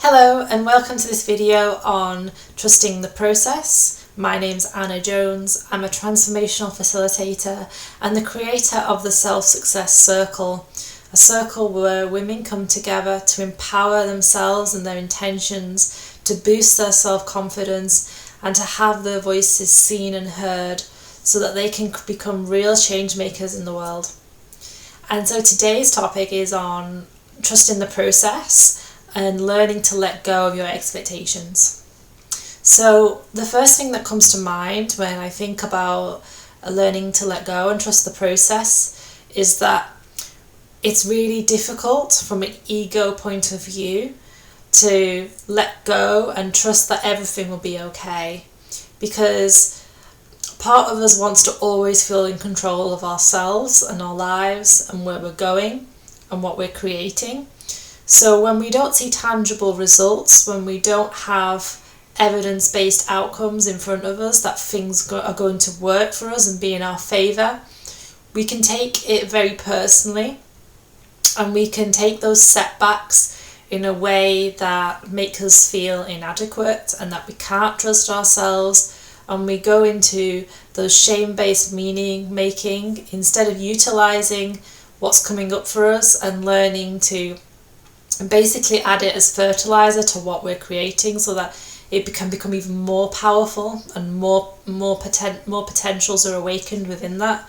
Hello and welcome to this video on trusting the process. My name's Anna Jones. I'm a transformational facilitator and the creator of the Self-Success Circle, a circle where women come together to empower themselves and their intentions, to boost their self-confidence and to have their voices seen and heard so that they can become real change makers in the world. And so today's topic is on trusting the process and learning to let go of your expectations. So the first thing that comes to mind when I think about learning to let go and trust the process is that it's really difficult from an ego point of view to let go and trust that everything will be okay, because part of us wants to always feel in control of ourselves and our lives and where we're going and what we're creating. So when we don't see tangible results, when we don't have evidence-based outcomes in front of us that things are going to work for us and be in our favour, we can take it very personally, and we can take those setbacks in a way that make us feel inadequate and that we can't trust ourselves, and we go into those shame-based meaning making instead of utilising what's coming up for us and learning to basically add it as fertilizer to what we're creating so that it can become even more powerful and more potentials are awakened within that.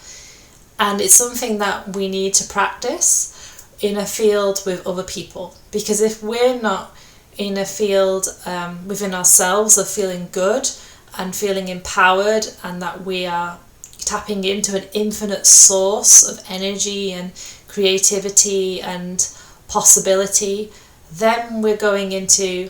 And it's something that we need to practice in a field with other people, because if we're not in a field within ourselves of feeling good and feeling empowered and that we are tapping into an infinite source of energy and creativity and possibility, then we're going into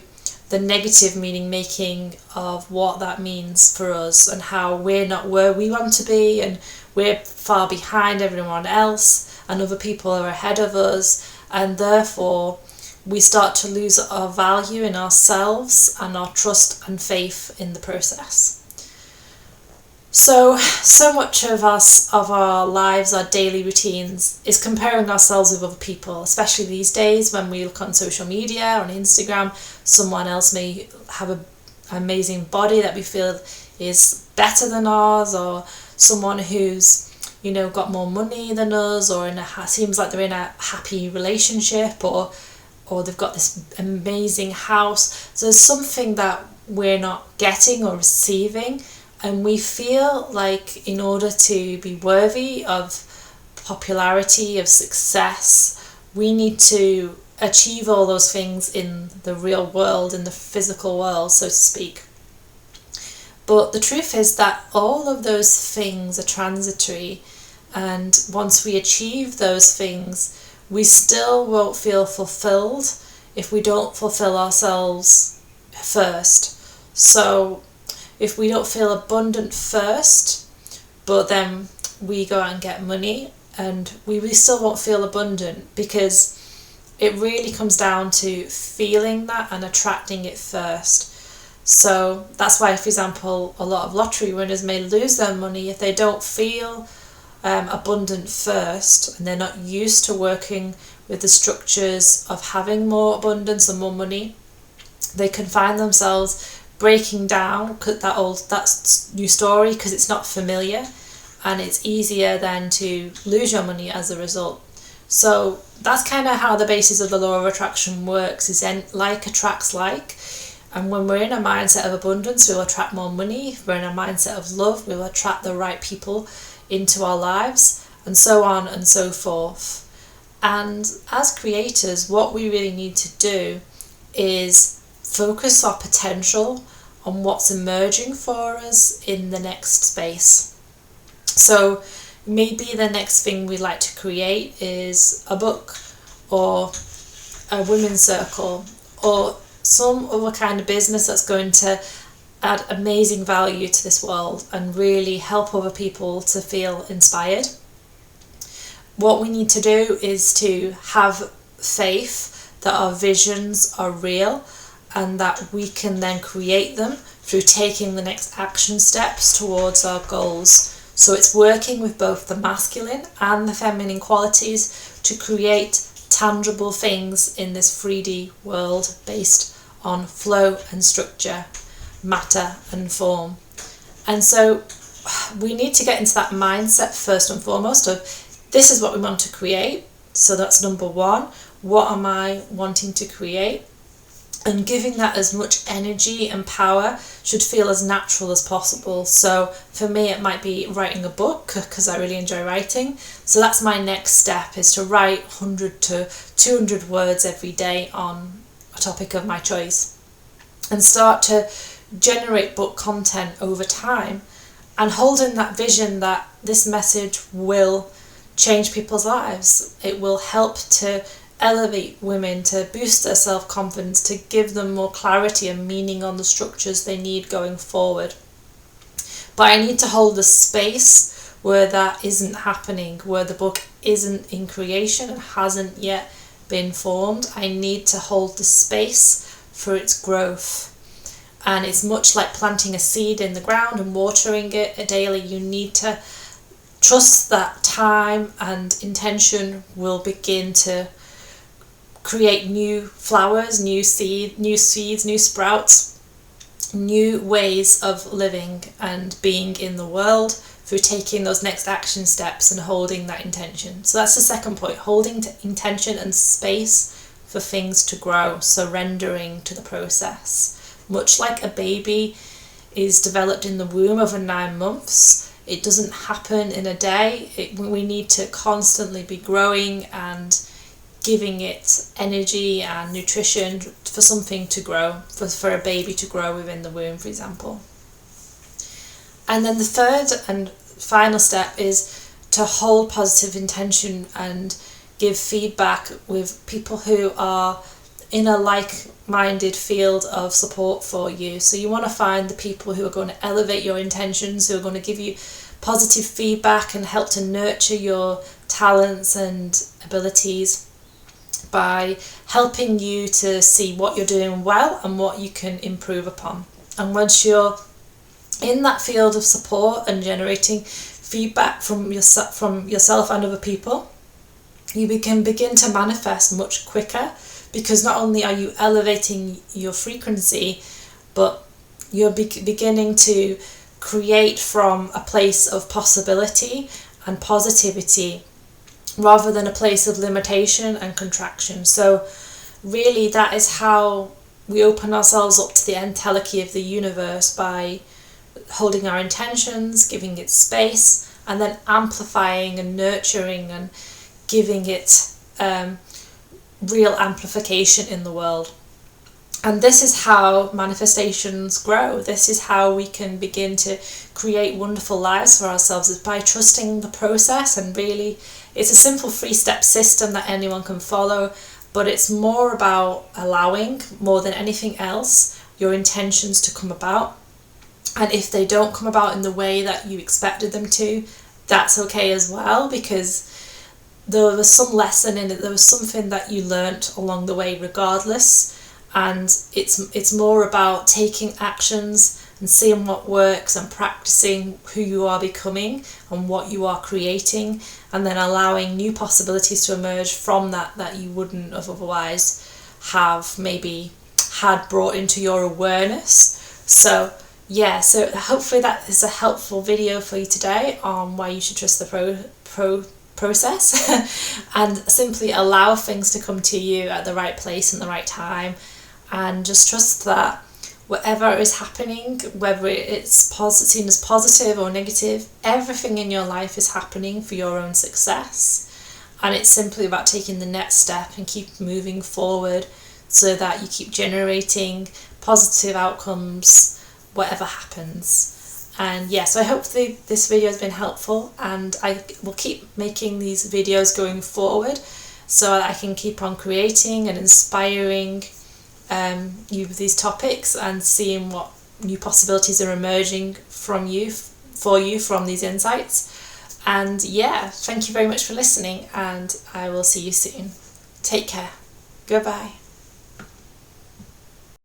the negative meaning making of what that means for us and how we're not where we want to be and we're far behind everyone else and other people are ahead of us, and therefore we start to lose our value in ourselves and our trust and faith in the process. So much of our lives, our daily routines, is comparing ourselves with other people, especially these days when we look on social media, on Instagram. Someone else may have an amazing body that we feel is better than ours, or someone who's, got more money than us, or seems like they're in a happy relationship, or they've got this amazing house. So there's something that we're not getting or receiving. And we feel like in order to be worthy of popularity, of success, we need to achieve all those things in the real world, in the physical world, so to speak. But the truth is that all of those things are transitory, and once we achieve those things, we still won't feel fulfilled if we don't fulfill ourselves first. So if we don't feel abundant first, but then we go out and get money, and we still won't feel abundant, because it really comes down to feeling that and attracting it first. So that's why, for example, a lot of lottery winners may lose their money if they don't feel abundant first, and they're not used to working with the structures of having more abundance and more money. They can find themselves breaking down that new story because it's not familiar, and it's easier then to lose your money as a result. So that's kind of how the basis of the law of attraction works, is like attracts like. And when we're in a mindset of abundance, we'll attract more money. If we're in a mindset of love, we'll attract the right people into our lives, and so on and so forth. And as creators, what we really need to do is focus our potential on what's emerging for us in the next space. So maybe the next thing we'd like to create is a book, or a women's circle, or some other kind of business that's going to add amazing value to this world and really help other people to feel inspired. What we need to do is to have faith that our visions are real, and that we can then create them through taking the next action steps towards our goals. So it's working with both the masculine and the feminine qualities to create tangible things in this 3D world based on flow and structure, matter and form. And so we need to get into that mindset first and foremost of this is what we want to create. So that's number one. What am I wanting to create? And giving that as much energy and power should feel as natural as possible. So for me, it might be writing a book because I really enjoy writing. So that's my next step, is to write 100 to 200 words every day on a topic of my choice and start to generate book content over time, and holding that vision that this message will change people's lives. It will help to elevate women, to boost their self-confidence, to give them more clarity and meaning on the structures they need going forward. But I need to hold the space where that isn't happening, where the book isn't in creation and hasn't yet been formed. I need to hold the space for its growth. And it's much like planting a seed in the ground and watering it daily. You need to trust that time and intention will begin to create new flowers, new seeds, new sprouts, new ways of living and being in the world through taking those next action steps and holding that intention. So that's the second point, holding intention and space for things to grow, surrendering to the process. Much like a baby is developed in the womb over 9 months, it doesn't happen in a day. We need to constantly be growing and giving it energy and nutrition for something to grow, for a baby to grow within the womb, for example. And then the third and final step is to hold positive intention and give feedback with people who are in a like-minded field of support for you. So you want to find the people who are going to elevate your intentions, who are going to give you positive feedback and help to nurture your talents and abilities by helping you to see what you're doing well and what you can improve upon. And once you're in that field of support and generating feedback from yourself and other people, you can begin to manifest much quicker, because not only are you elevating your frequency, but you're beginning to create from a place of possibility and positivity rather than a place of limitation and contraction. So really that is how we open ourselves up to the entelechy of the universe, by holding our intentions, giving it space, and then amplifying and nurturing and giving it real amplification in the world. And this is how manifestations grow. This is how we can begin to create wonderful lives for ourselves, is by trusting the process. And really, it's a simple 3-step system that anyone can follow, but it's more about allowing, more than anything else, your intentions to come about. And if they don't come about in the way that you expected them to, that's okay as well, because there was some lesson in it, there was something that you learnt along the way regardless. And it's more about taking actions and seeing what works and practicing who you are becoming and what you are creating, and then allowing new possibilities to emerge from that you wouldn't have otherwise have maybe had brought into your awareness. So yeah, so hopefully that is a helpful video for you today on why you should trust the process and simply allow things to come to you at the right place and the right time. And just trust that whatever is happening, whether it's seen as positive or negative, everything in your life is happening for your own success. And it's simply about taking the next step and keep moving forward so that you keep generating positive outcomes, whatever happens. And yeah, so I hope this video has been helpful, and I will keep making these videos going forward so that I can keep on creating and inspiring you with these topics and seeing what new possibilities are emerging for you from these insights. And yeah, thank you very much for listening, and I will see you soon. Take care. Goodbye.